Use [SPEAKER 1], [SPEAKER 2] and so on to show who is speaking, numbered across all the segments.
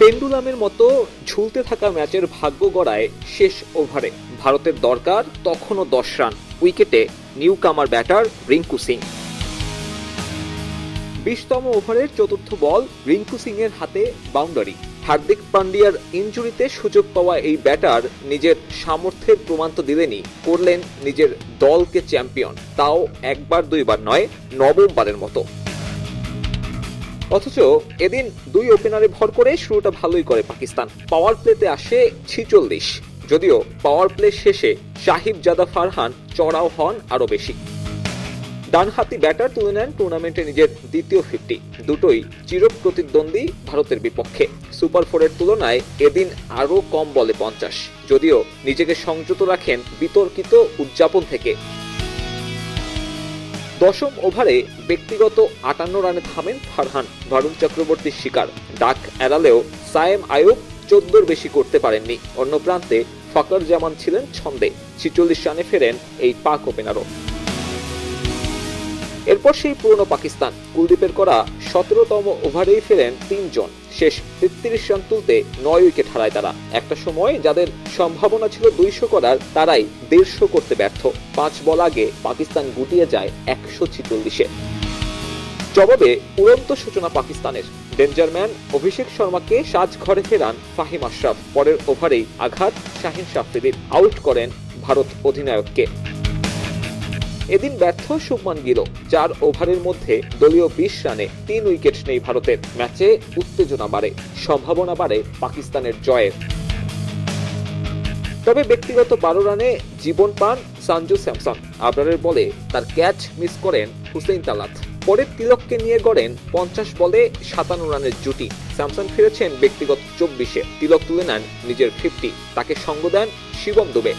[SPEAKER 1] পেন্ডুলামের মতো ঝুলতে থাকা ম্যাচের ভাগ্য গড়ায় শেষ ওভারে। ভারতের দরকার তখনও 10 রান। উইকেটে নিউকামার ব্যাটার রিঙ্কু সিং। 20তম ওভারের চতুর্থ বল রিঙ্কু সিং এর হাতে বাউন্ডারি। হার্দিক পান্ডিয়ার ইনজুরিতে সুযোগ পাওয়া এই ব্যাটার নিজের সামর্থ্যের প্রমাণ তো দিলেনই, করলেন নিজের দলকে চ্যাম্পিয়ন, তাও একবার দুইবার নয়, নবমবারের মতো। অথচ এদিন দুই ওপেনারে ভর করে শুরুটা ভালোই করে পাকিস্তান। পাওয়ার প্লেতে আসে 46, যদিও পাওয়ার প্লে শেষে সাহিবজাদা ফারহান চড়াও হন আরো বেশি। ডানহাতি ব্যাটার তুলে নেন টুর্নামেন্টে নিজের দ্বিতীয় 50, দুটোই চিরপ্রতিদ্বন্দ্বী ভারতের বিপক্ষে। সুপার 4-এর তুলনায় এদিন আরো কম বলে 50, যদিও নিজেকে সংযত রাখেন বিতর্কিত উদযাপন থেকে। 10ম ওভারে ব্যক্তিগত 58 রানে থামেন ফারহান, ভারুণ চক্রবর্তীর শিকার। ডাক এড়ালেও সায়েম আয়ুব 14-র বেশি করতে পারেননি। অন্য প্রান্তে ফকর জামান ছিলেন ছন্দে, 46 রানে ফেরেন এই পাক ওপেনারও। এরপর সেই পুরনো পাকিস্তান, কুলদীপের করা 17তম ওভারেই ফেরেন 3 জন। শেষ 33 রান তুলতে 9 উইকেট হারায় তারা। একটা সময় যাদের সম্ভাবনা ছিল 200 করার, তারাই 150 করতে ব্যর্থ। 5 বল আগে পাকিস্তান গুটিয়ে যায় 146-এ। জবাবে উড়ন্ত সূচনা পাকিস্তানের। ডেঞ্জারম্যান অভিষেক শর্মাকে সাজঘরে ফেরান ফাহিম আশরাফ। পরের ওভারেই আঘাত শাহিন আফ্রিদির, আউট করেন ভারত অধিনায়ককে। এদিন ব্যর্থ শুভমান গিল। 4 ওভারের মধ্যে দলীয় 20 রানে 3 উইকেট নেই ভারতের। ম্যাচে উত্তেজনা বাড়ে, সম্ভাবনা বাড়ে পাকিস্তানের জয়ের। তবে ব্যক্তিগত 12 রানে জীবন পান সঞ্জু স্যামসন। আবরারের বলে তার ক্যাচ মিস করেন হুসেইন তালাত। পরে তিলককে নিয়ে গড়েন 50 বলে 57 রানের জুটি। স্যামসন ফিরেছেন ব্যক্তিগত 24-এ। তিলক তুলে নেন নিজের 50, তাকে সঙ্গ দেন শিবম দুবে।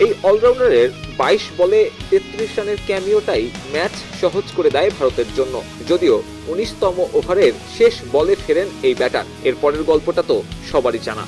[SPEAKER 1] এই অলরাউন্ডারের 22 বলে 33 রানের ক্যামিওটাই ম্যাচ সহজ করে দেয় ভারতের জন্য। যদিও 19তম ওভারের শেষ বলে ফেরেন এই ব্যাটার। এরপরের গল্পটা তো সবারই জানা।